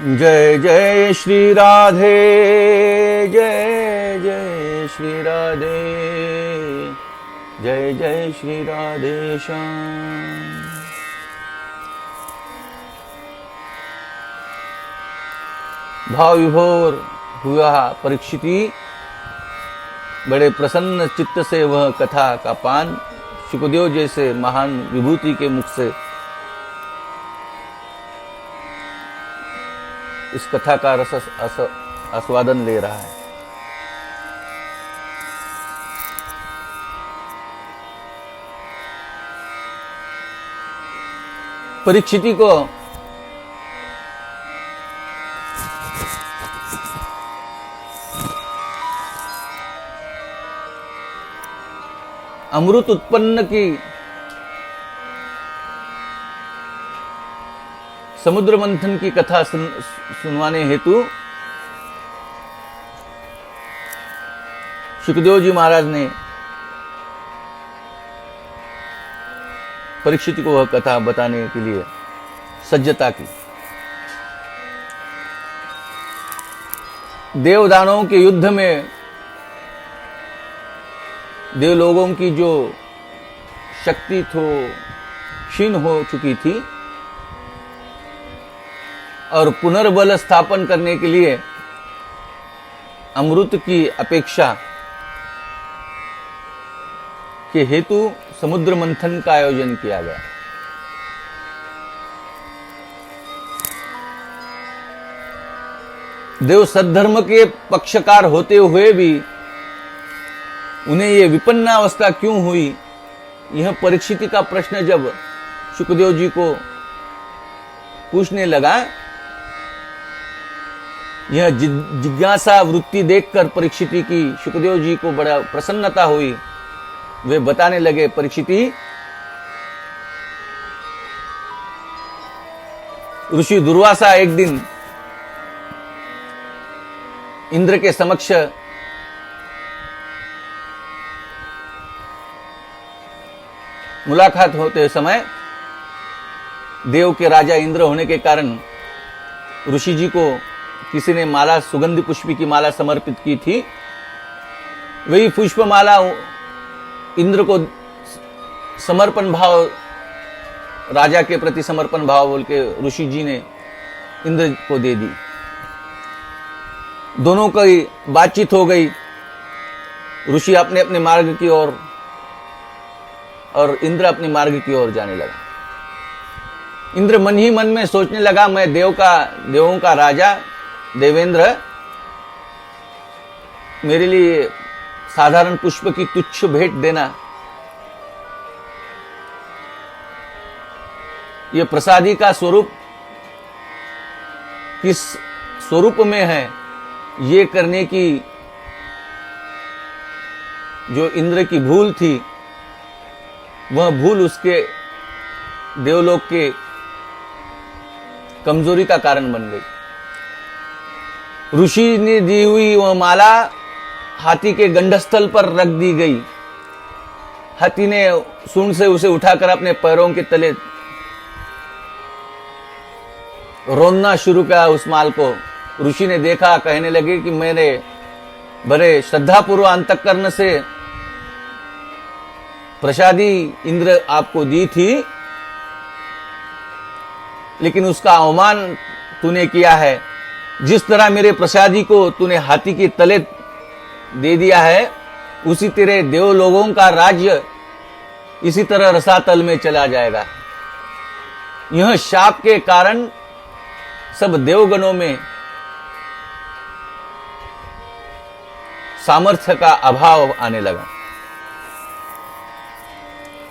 जय जय श्री राधे, जय जय श्री राधे, जय जय श्री राधे श्याम। भाव विभोर हुआ परीक्षिती, बड़े प्रसन्न चित्त से वह कथा का पान शुकदेव जैसे महान विभूति के मुख से इस कथा का रस आस्वादन ले रहा है। परीक्षिती को अमृत उत्पन्न की समुद्र मंथन की कथा सुनवाने हेतु शुकदेव जी महाराज ने परीक्षित को वह कथा बताने के लिए सज्जता की। देवदानवों के युद्ध में देवलोगों की जो शक्ति क्षीण हो चुकी थी और पुनर्बल स्थापन करने के लिए अमृत की अपेक्षा के हेतु समुद्र मंथन का आयोजन किया गया। देव सद्धर्म के पक्षकार होते हुए भी उन्हें ये विपन्नावस्था क्यों हुई, यह परीक्षित का प्रश्न जब शुकदेव जी को पूछने लगा, यह जिज्ञासा वृत्ति देखकर परीक्षित की शुकदेव जी को बड़ा प्रसन्नता हुई। वे बताने लगे, परीक्षिती, ऋषि दुर्वासा एक दिन इंद्र के समक्ष मुलाकात होते समय देव के राजा इंद्र होने के कारण ऋषि जी को किसी ने माला, सुगंधि पुष्प की माला समर्पित की थी। वही पुष्पमाला इंद्र को समर्पण भाव, राजा के प्रति समर्पण भाव बोल के ऋषि जी ने इंद्र को दे दी। दोनों की बातचीत हो गई। ऋषि अपने अपने मार्ग की ओर और इंद्र अपने मार्ग की ओर जाने लगा। इंद्र मन ही मन में सोचने लगा, मैं देवों का राजा देवेंद्र, मेरे लिए साधारण पुष्प की तुच्छ भेंट देना, यह प्रसादी का स्वरूप किस स्वरूप में है, ये करने की जो इंद्र की भूल थी, वह भूल उसके देवलोक के कमजोरी का कारण बन गई। ऋषि ने दी हुई वह माला हाथी के गंडस्थल पर रख दी गई। हाथी ने सूंड से उसे उठाकर अपने पैरों के तले रोनना शुरू किया उस माल को। ऋषि ने देखा, कहने लगे कि मैंने बड़े श्रद्धापूर्वक अंतःकरण से प्रसादी इंद्र आपको दी थी, लेकिन उसका अवमान तूने किया है। जिस तरह मेरे प्रसादी को तूने हाथी के तले दे दिया है, उसी तेरे देव लोगों का राज्य इसी तरह रसातल में चला जाएगा। यह शाप के कारण सब देवगणों में सामर्थ्य का अभाव आने लगा।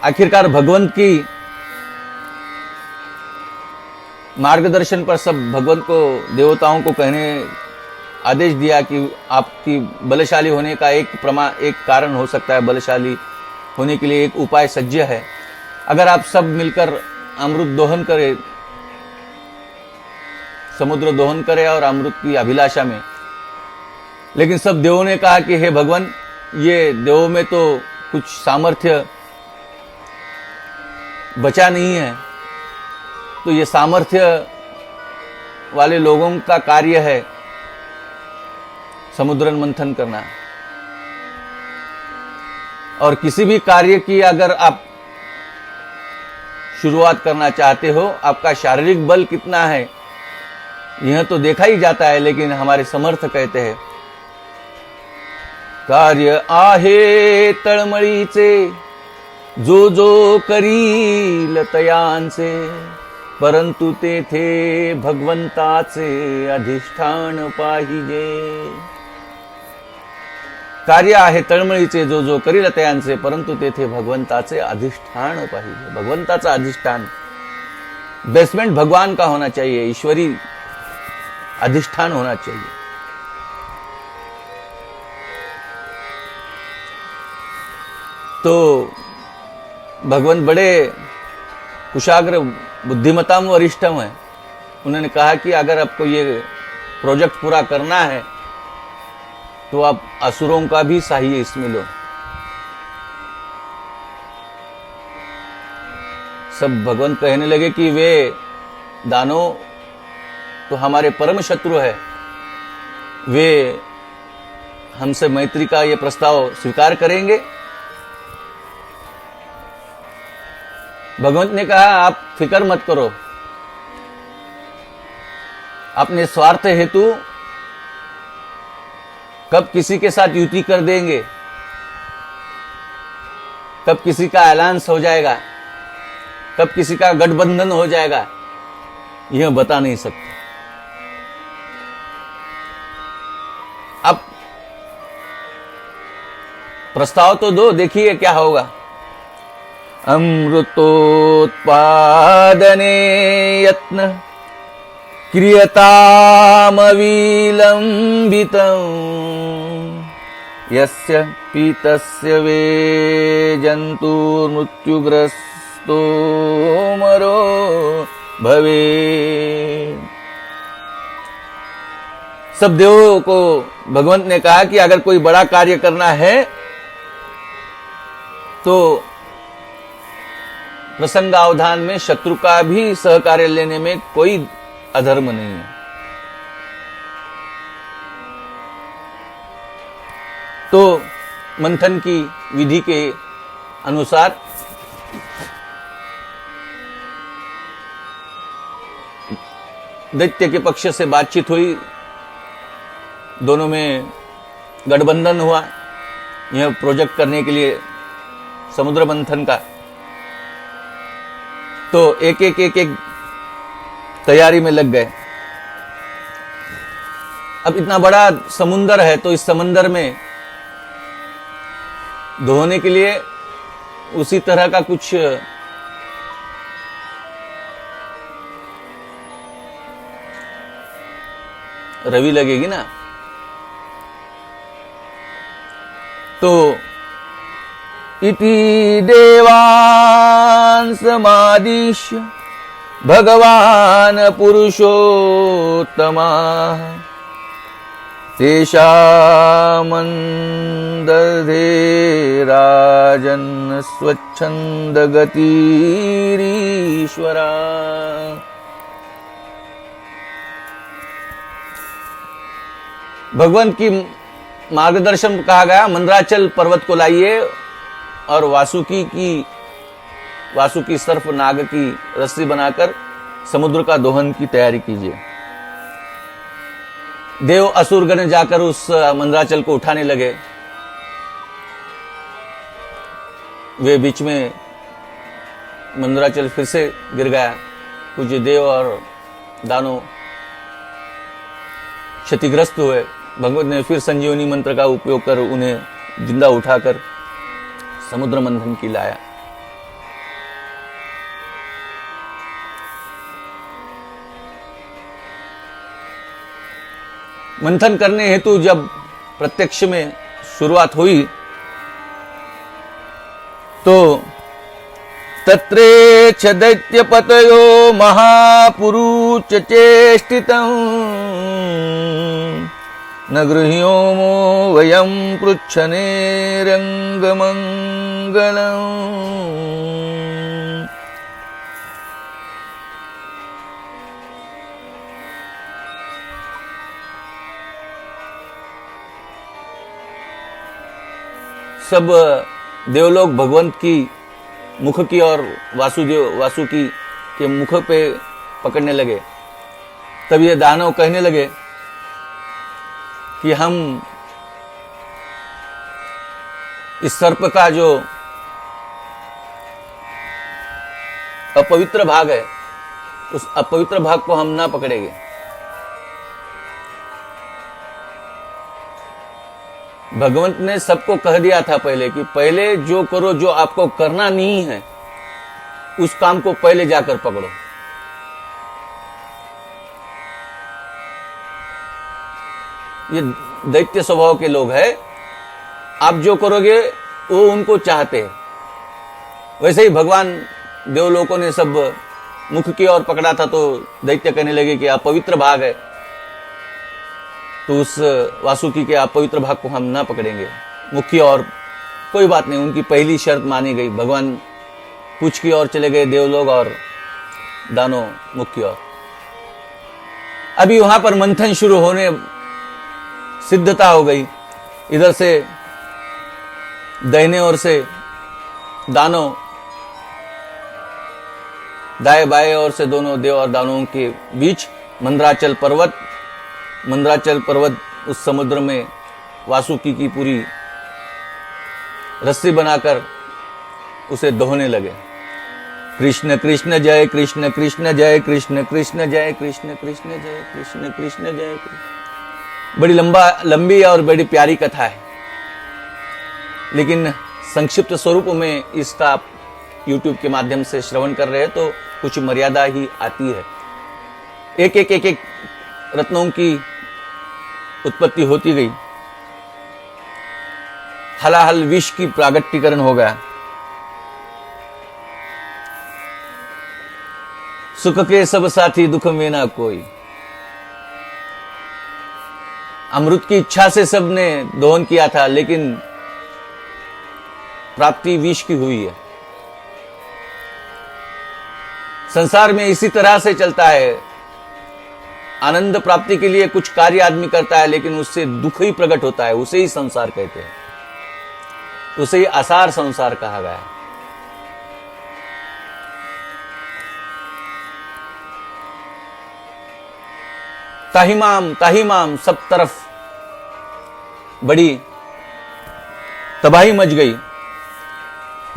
आखिरकार भगवंत की मार्गदर्शन पर सब भगवंत को, देवताओं को कहने आदेश दिया कि आपकी बलशाली होने का एक कारण हो सकता है, बलशाली होने के लिए एक उपाय सज्ज है। अगर आप सब मिलकर अमृत दोहन करें, समुद्र दोहन करें और अमृत की अभिलाषा में। लेकिन सब देवों ने कहा कि हे भगवान, ये देवों में तो कुछ सामर्थ्य बचा नहीं है, तो ये सामर्थ्य वाले लोगों का कार्य है समुद्र मंथन करना। और किसी भी कार्य की अगर आप शुरुआत करना चाहते हो, आपका शारीरिक बल कितना है यह तो देखा ही जाता है, लेकिन हमारे समर्थ कहते हैं कार्य आहे तळमळीचे जो जो करील तयांचे, परंतु तेथे भगवंताचे अधिष्ठान पाहिजे। कार्य आहे तळमळीचे जो जो करील तयांचे, परंतु तेथे भगवंताचे अधिष्ठान पाहिजे। भगवंताचा अधिष्ठान, बेसमेंट भगवान का होना चाहिए, ईश्वरी अधिष्ठान होना चाहिए। तो भगवान बड़े कुशाग्र बुद्धिमताम वरिष्ठम है। उन्होंने कहा कि अगर आपको ये प्रोजेक्ट पूरा करना है तो आप असुरों का भी सहाय इसमें लो। सब भगवान कहने लगे कि वे दानव तो हमारे परम शत्रु है, वे हमसे मैत्री का ये प्रस्ताव स्वीकार करेंगे। भगवंत ने कहा आप फिक्र मत करो, अपने स्वार्थ हेतु कब किसी के साथ युति कर देंगे, कब किसी का अलायंस हो जाएगा, कब किसी का गठबंधन हो जाएगा, यह बता नहीं सकते। अब प्रस्ताव तो दो, देखिए क्या होगा। अमृतोत्पादने यत्न क्रियतामविलंबितं, यस्य पीतस्य वे जन्तुर्मृत्युग्रस्तो मरो भवे। सब देवों को भगवंत ने कहा कि अगर कोई बड़ा कार्य करना है तो प्रसंगावधान में शत्रु का भी सहकार्य लेने में कोई अधर्म नहीं है। तो मंथन की विधि के अनुसार दैत्य के पक्ष से बातचीत हुई, दोनों में गठबंधन हुआ यह प्रोजेक्ट करने के लिए समुद्र मंथन का। तो एक एक तैयारी में लग गए। अब इतना बड़ा समुंदर है तो इस समुंदर में धोने के लिए उसी तरह का कुछ रवि लगेगी ना। तो इति देवान् समादिश्य भगवान पुरुषोत्तमः, तेषामन्दधे राजन् स्वच्छन्दगतिरीश्वरा। भगवान की मार्गदर्शन कहा गया, मंदराचल पर्वत को लाइए और वासुकी सर्फ नाग की रस्सी बनाकर समुद्र का दोहन की तैयारी कीजिए। देव असुरगण जाकर उस मंदराचल को उठाने लगे। वे बीच में मंदराचल फिर से गिर गया। कुछ देव और दानव क्षतिग्रस्त हुए। भगवत ने फिर संजीवनी मंत्र का उपयोग कर उन्हें जिंदा उठाकर समुद्र मंथन की लाया। मंथन करने हेतु जब प्रत्यक्ष में शुरुआत हुई तो तत्रेच दैत्यपतयो महापुरुष चेष्टितं, न गृह्योमो वयं पृच्छने रंगमंगलम्। सब देवलोग भगवंत की मुख की और वासुकी के मुख पे पकड़ने लगे। तब ये दानव कहने लगे कि हम इस सर्प का जो अपवित्र भाग है, उस अपवित्र भाग को हम ना पकड़ेंगे। भगवंत ने सबको कह दिया था पहले कि पहले जो करो, जो आपको करना नहीं है उस काम को पहले जाकर पकड़ो। ये दैत्य स्वभाव के लोग हैं। आप जो करोगे वो उनको चाहते हैं। वैसे ही भगवान देवलोकों ने सब मुख की ओर पकड़ा था, तो दैत्य कहने लगे कि आप पवित्र भाग है, तो उस वासुकी के आप पवित्र भाग को हम ना पकड़ेंगे, मुख की ओर। कोई बात नहीं, उनकी पहली शर्त मानी गई। भगवान पूछ की ओर चले गए देवलोग और दानव मुख की ओर। अभी वहां पर मंथन शुरू होने सिद्धता हो गई। इधर से दाहिने ओर से दानव, दाएं बाएं ओर से दोनों देव और दानवों के बीच मंदराचल पर्वत उस समुद्र में वासुकी की पूरी रस्सी बनाकर उसे दोहने लगे। कृष्ण कृष्ण जय कृष्ण, कृष्ण जय कृष्ण, कृष्ण जय कृष्ण, कृष्ण जय कृष्ण, कृष्ण जय कृष्ण। बड़ी लंबी और बड़ी प्यारी कथा है, लेकिन संक्षिप्त स्वरूप में इसका आप YouTube के माध्यम से श्रवण कर रहे हैं तो कुछ मर्यादा ही आती है। एक एक रत्नों की उत्पत्ति होती गई। हलाहल विष की प्रागट्यकरण हो गया। सुख के सब साथी, दुख में ना कोई। अमृत की इच्छा से सबने दोहन किया था, लेकिन प्राप्ति विष की हुई है। संसार में इसी तरह से चलता है। आनंद प्राप्ति के लिए कुछ कार्य आदमी करता है, लेकिन उससे दुख ही प्रकट होता है। उसे ही संसार कहते हैं, उसे ही आसार संसार कहा गया है। ताहिमाम सब तरफ बड़ी तबाही मच गई।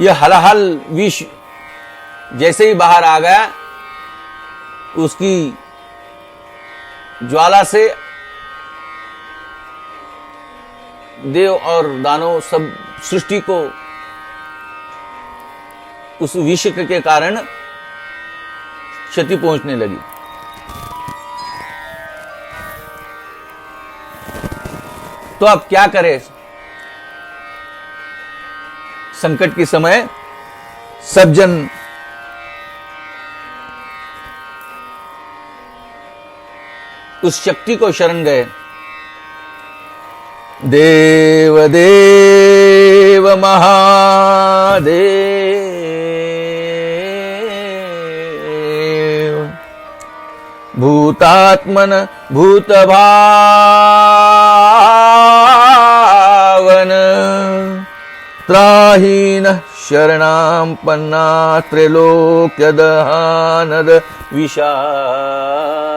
यह हलाहल विष जैसे ही बाहर आ गया, उसकी ज्वाला से देव और दानव सब सृष्टि को उस विष के कारण क्षति पहुंचने लगी। तो अब क्या करें? संकट के समय सब जन उस शक्ति को शरण गए। देव देव महादेव, भूतात्मन भूत भावन, त्राहीन शरणां पन्ना त्रैलोक्य दहानद विषाद।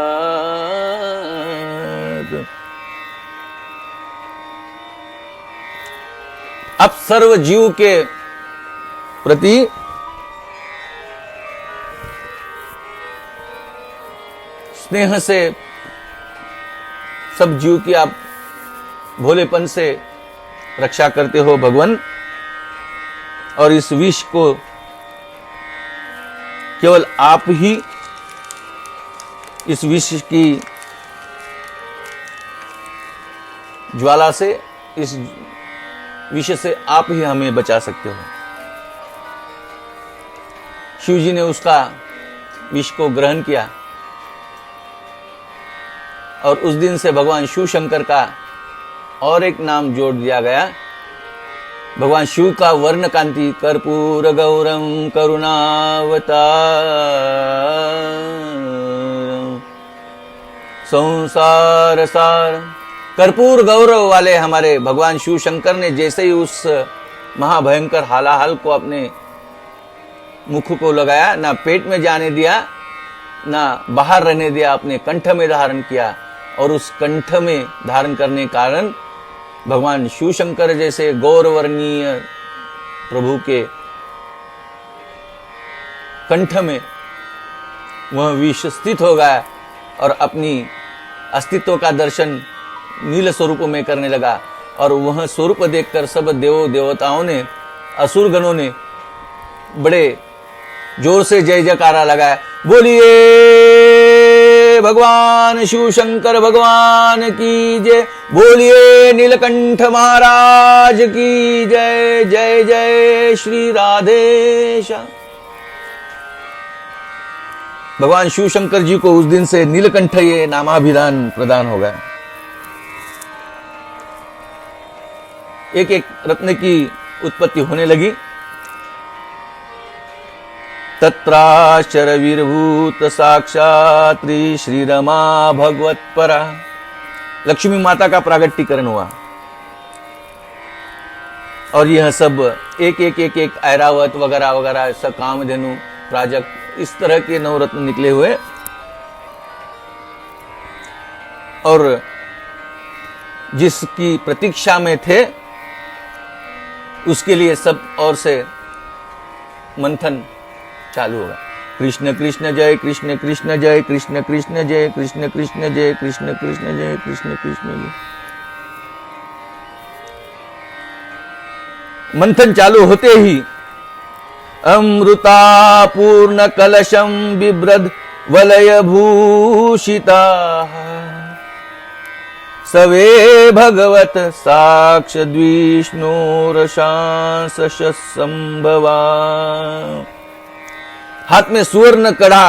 अब सर्व जीव के प्रति स्नेह से सब जीव की आप भोलेपन से रक्षा करते हो भगवान, और इस विष को केवल आप ही, इस विष की ज्वाला से, इस विष से आप ही हमें बचा सकते हो। शिव जी ने उसका विष को ग्रहण किया और उस दिन से भगवान शिव शंकर का और एक नाम जोड़ दिया गया। भगवान शिव का वर्ण कांति कर्पूर गौरम करुणावतार संसार सार। कर्पूर गौरव वाले हमारे भगवान शिव शंकर ने जैसे ही उस महाभयंकर हालाहल को अपने मुख को लगाया, ना पेट में जाने दिया ना बाहर रहने दिया, अपने कंठ में धारण किया। और उस कंठ में धारण करने कारण भगवान शिव शंकर जैसे गौरवर्णीय प्रभु के कंठ में वह विष स्थित हो गया और अपनी अस्तित्व का दर्शन नील स्वरूप में करने लगा। और वह स्वरूप देखकर सब देवताओं ने, असुर गणों ने बड़े जोर से जय जयकारा लगाया, बोलिए भगवान शिव शंकर भगवान की जय, बोलिए नीलकंठ महाराज की जय, जय जय श्री राधेश्याम। भगवान शिव शंकर जी को उस दिन से नीलकंठ ये नामाभिधान प्रदान हो गया। एक एक रत्न की उत्पत्ति होने लगी। तत्राश्चर वीरभूत साक्षात श्री रमा भगवत परा, लक्ष्मी माता का प्रागट्यकरण हुआ। और यह सब एक एक एक एक ऐरावत वगैरह वगैरह सब कामधेनु प्राजक्त इस तरह के नवरत्न निकले हुए। और जिसकी प्रतीक्षा में थे उसके लिए सब ओर से मंथन चालू होगा। कृष्ण कृष्ण जय, कृष्ण कृष्ण जय, कृष्ण कृष्ण जय, कृष्ण कृष्ण जय, कृष्ण कृष्ण जय, कृष्ण कृष्ण जय। मंथन चालू होते ही अमृता पूर्ण कलशम बिभ्रद वलय भूषिता सवे भगवत साक्ष द्विष्णोरशांस संभवा। हाथ में सुवर्ण कड़ा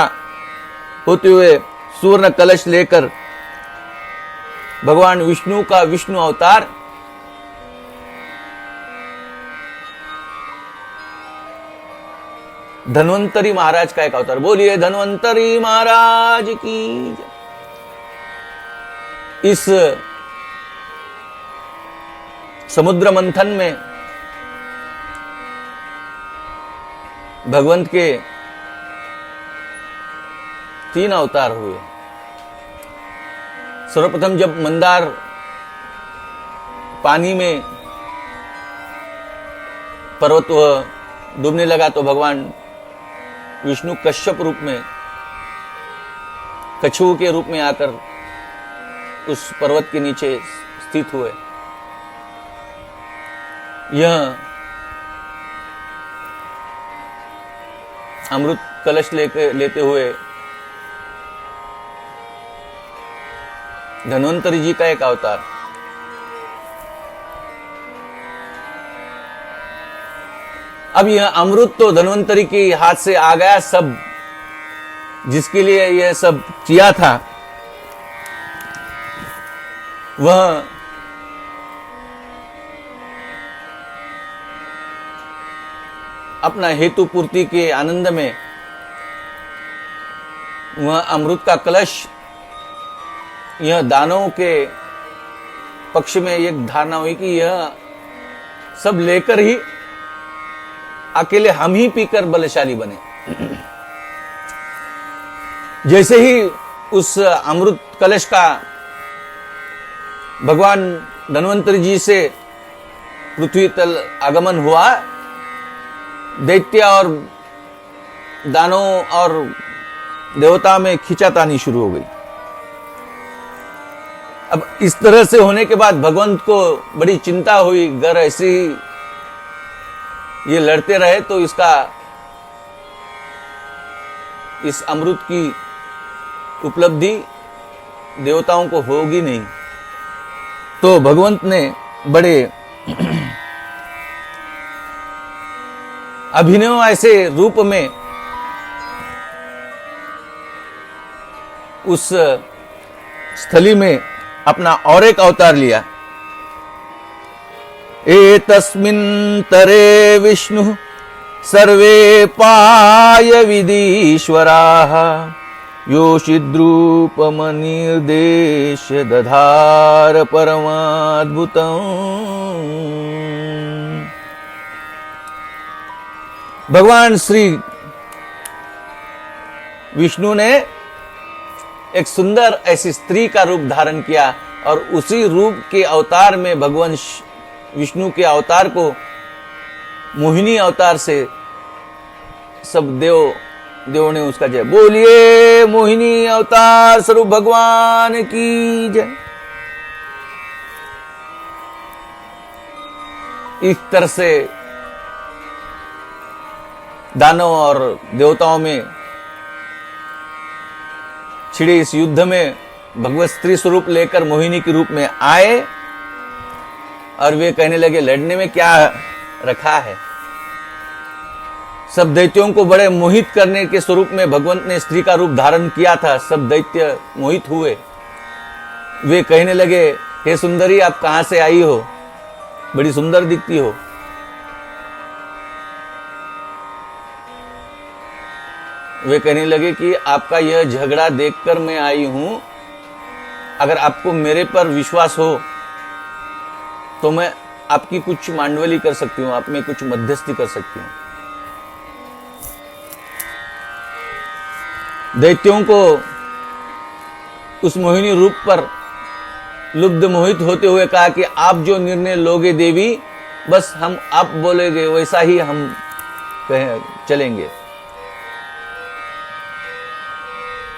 होते हुए सुवर्ण कलश लेकर भगवान विष्णु का विष्णु अवतार धन्वंतरी महाराज का एक अवतार, बोलिए धन्वंतरी महाराज की जय। इस समुद्र मंथन में भगवंत के 3 अवतार हुए। सर्वप्रथम जब मंदार पानी में पर्वत डूबने लगा तो भगवान विष्णु कश्यप रूप में, कछुओं के रूप में आकर उस पर्वत के नीचे स्थित हुए। यह अमृत कलश लेते हुए धन्वंतरी जी का एक अवतार। अब यह अमृत तो धन्वंतरी के हाथ से आ गया, सब जिसके लिए यह सब किया था वह अपना हेतु पूर्ति के आनंद में वह अमृत का कलश यह दानवों के पक्ष में एक धारणा हुई कि यह सब लेकर ही अकेले हम ही पीकर बलशाली बने। जैसे ही उस अमृत कलश का भगवान धन्वंतरी जी से पृथ्वी तल आगमन हुआ, दैत्य और दानों और देवता में खींचातानी शुरू हो गई। अब इस तरह से होने के बाद भगवंत को बड़ी चिंता हुई, अगर ऐसी ये लड़ते रहे तो इस अमृत की उपलब्धि देवताओं को होगी नहीं। तो भगवंत ने बड़े अभिनव ऐसे रूप में उस स्थली में अपना और एक अवतार लिया। एतस्मिन् तरे विष्णु सर्वे पाय विदीश्वराः योषिद्रूपमनिर्देश दधार परमाद्भुतम्। भगवान श्री विष्णु ने एक सुंदर ऐसी स्त्री का रूप धारण किया और उसी रूप के अवतार में भगवान विष्णु के अवतार को मोहिनी अवतार से सब देवों ने उसका जय बोलिए। मोहिनी अवतार स्वरूप भगवान की जय। इस तरह से दानव और देवताओं में छिड़े इस युद्ध में भगवत स्त्री स्वरूप लेकर मोहिनी के रूप में आए और वे कहने लगे लड़ने में क्या रखा है। सब दैत्यों को बड़े मोहित करने के स्वरूप में भगवंत ने स्त्री का रूप धारण किया था। सब दैत्य मोहित हुए। वे कहने लगे हे सुंदरी आप कहां से आई हो, बड़ी सुंदर दिखती हो। वे कहने लगे कि आपका यह झगड़ा देखकर मैं आई हूं, अगर आपको मेरे पर विश्वास हो तो मैं आपकी कुछ मांडवली कर सकती हूं, आप में कुछ मध्यस्थी कर सकती हूं। दैत्यों को उस मोहिनी रूप पर लुब्ध मोहित होते हुए कहा कि आप जो निर्णय लोगे देवी, बस हम आप बोलेगे वैसा ही हम चलेंगे।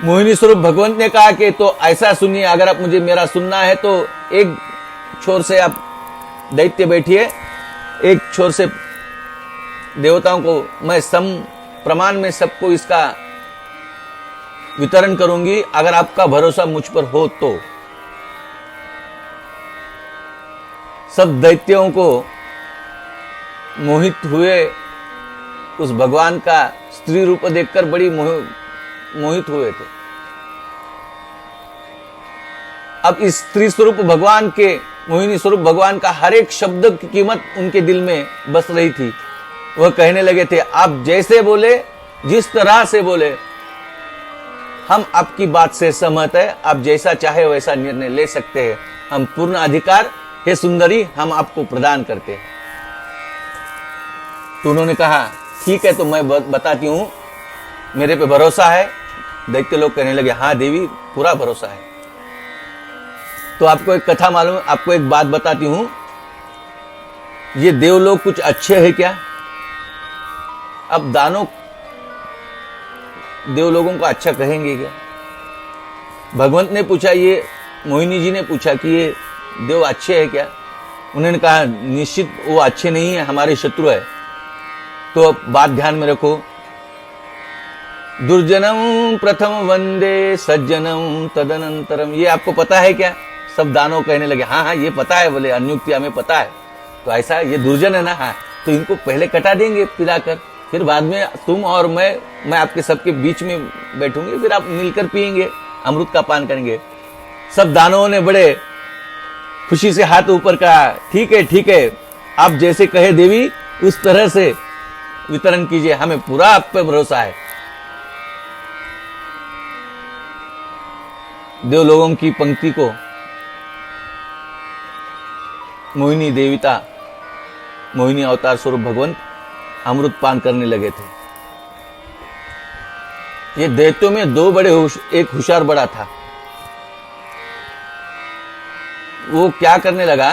मोहिनी स्वरूप भगवंत ने कहा कि तो ऐसा सुनिए, अगर आप मुझे मेरा सुनना है तो एक छोर से आप दैत्य बैठिए, एक छोर से देवताओं को मैं सम प्रमाण में सबको इसका वितरण करूंगी, अगर आपका भरोसा मुझ पर हो तो। सब दैत्यों को मोहित हुए उस भगवान का स्त्री रूप देखकर बड़ी मोहित हुए थे। अब इस स्त्री स्वरूप भगवान के, मोहिनी स्वरूप भगवान का हर एक शब्द की कीमत उनके दिल में बस रही थी। वह कहने लगे थे आप जैसे बोले, जिस तरह से बोले, हम आपकी बात से सहमत है, आप जैसा चाहे वैसा निर्णय ले सकते हैं, हम पूर्ण अधिकार हे सुंदरी हम आपको प्रदान करते हैं। तो उन्होंने कहा ठीक है, तो मैं बताती हूं, मेरे पे भरोसा है। दैत्य लोग कहने लगे हाँ देवी पूरा भरोसा है। तो आपको एक कथा मालूम, आपको एक बात बताती हूं, ये देव लोग कुछ अच्छे हैं क्या? अब दानव देव लोगों को अच्छा कहेंगे क्या? भगवंत ने पूछा, ये मोहिनी जी ने पूछा कि ये देव अच्छे हैं क्या? उन्होंने कहा निश्चित वो अच्छे नहीं है, हमारे शत्रु है। तो बात ध्यान में रखो, दुर्जनम प्रथम वंदे सज्जनम तदनंतरम, ये आपको पता है क्या? सब दानव कहने लगे हाँ हाँ ये पता है, बोले अन्युक्ति हमें पता है। तो ऐसा ये दुर्जन है ना, हाँ तो इनको पहले कटा देंगे पिलाकर, फिर बाद में तुम और मैं आपके सबके बीच में बैठूंगी, फिर आप मिलकर पिएंगे, अमृत का पान करेंगे। सब दानवों ने बड़े खुशी से हाथ ऊपर कहा ठीक है, आप जैसे कहे देवी उस तरह से वितरण कीजिए, हमें पूरा आप पे भरोसा है। देव लोगों की पंक्ति को मोहिनी देवता, मोहिनी अवतार स्वरूप भगवंत अमृत पान करने लगे थे। ये दैत्यों में दो बड़े एक होशियार बड़ा था। वो क्या करने लगा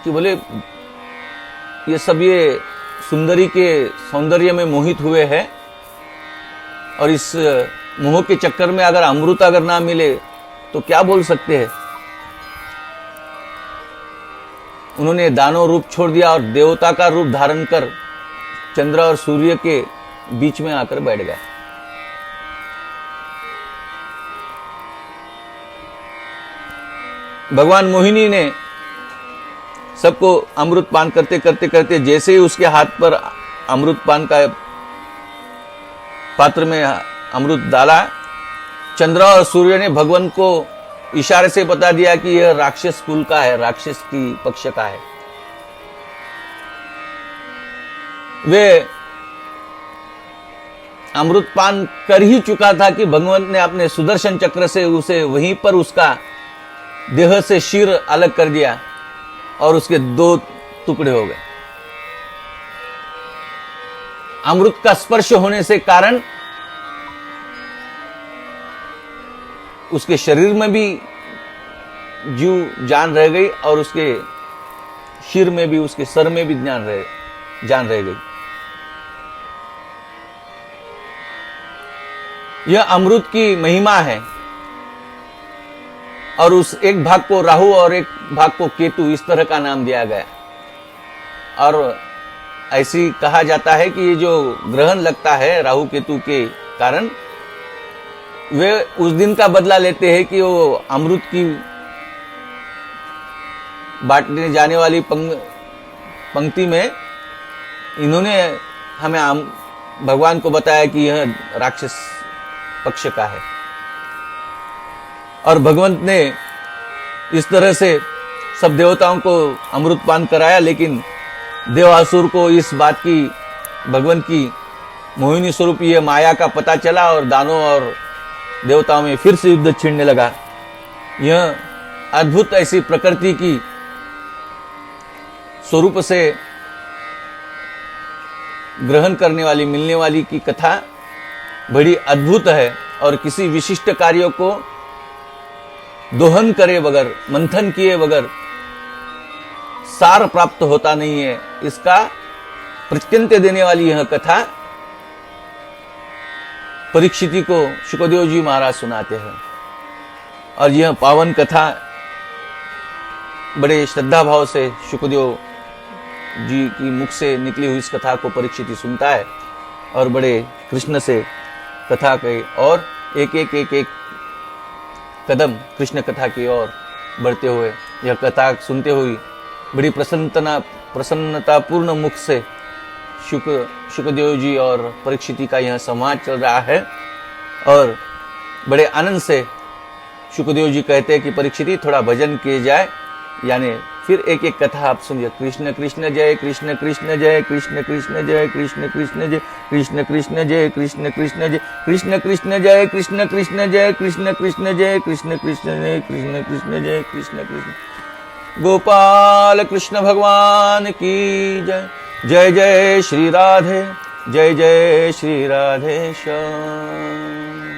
कि बोले ये सब ये सुंदरी के सौंदर्य में मोहित हुए हैं और इस मोह के चक्कर में अगर अमृत अगर ना मिले तो क्या बोल सकते हैं। उन्होंने दानव रूप छोड़ दिया और देवता का रूप धारण कर चंद्र और सूर्य के बीच में आकर बैठ गए। भगवान मोहिनी ने सबको अमृत पान करते करते करते जैसे ही उसके हाथ पर अमृत पान का पात्र में अमृत डाला, चंद्र और सूर्य ने भगवान को इशारे से बता दिया कि यह राक्षस कुल का है, राक्षस की पक्ष का है। वे अमृत पान कर ही चुका था कि भगवंत ने अपने सुदर्शन चक्र से उसे वहीं पर उसका देह से शीर अलग कर दिया और उसके दो टुकड़े हो गए। अमृत का स्पर्श होने से कारण उसके शरीर में भी जान रह गई और उसके सिर में भी, उसके सर में भी जान रह गई। यह अमृत की महिमा है। और उस एक भाग को राहु और एक भाग को केतु, इस तरह का नाम दिया गया। और ऐसी कहा जाता है कि ये जो ग्रहण लगता है राहु केतु के कारण, वे उस दिन का बदला लेते हैं कि वो अमृत की बांटने जाने वाली पंक्ति में इन्होंने हमें भगवान को बताया कि यह राक्षस पक्ष का है। और भगवंत ने इस तरह से सब देवताओं को अमृतपान कराया, लेकिन देवासुर को इस बात की, भगवंत की मोहिनी स्वरूप यह माया का पता चला और दानों और देवताओं में फिर से युद्ध छिड़ने लगा। यह अद्भुत ऐसी प्रकृति की स्वरूप से ग्रहण करने वाली, मिलने वाली की कथा बड़ी अद्भुत है। और किसी विशिष्ट कार्यों को दोहन करे बगैर, मंथन किए बगैर सार प्राप्त होता नहीं है। इसका प्रत्यंत देने वाली यह कथा परीक्षित को शुकदेव जी महाराज सुनाते हैं। और यह पावन कथा बड़े श्रद्धा भाव से शुकदेव जी की मुख से निकली हुई इस कथा को परीक्षित सुनता है और बड़े कृष्ण से कथा के और एक कदम कृष्ण कथा की ओर बढ़ते हुए, यह कथा सुनते हुए बड़ी प्रसन्नतापूर्ण मुख से शुकदेव जी और परीक्षित का यह संवाद चल रहा है। और बड़े आनंद से शुकदेव जी कहते हैं कि परीक्षित थोड़ा भजन किए जाए, यानी फिर एक एक कथा आप सुनिए। कृष्ण कृष्ण जय, कृष्ण कृष्ण जय, कृष्ण कृष्ण जय, कृष्ण कृष्ण जय, कृष्ण कृष्ण जय, कृष्ण कृष्ण जय, कृष्ण कृष्ण जय, कृष्ण कृष्ण जय, कृष्ण कृष्ण जय, कृष्ण कृष्ण जय, कृष्ण कृष्ण जय, कृष्ण कृष्ण। गोपाल कृष्ण भगवान की जय। जय जय श्री राधे, जय जय श्री राधे श्याम।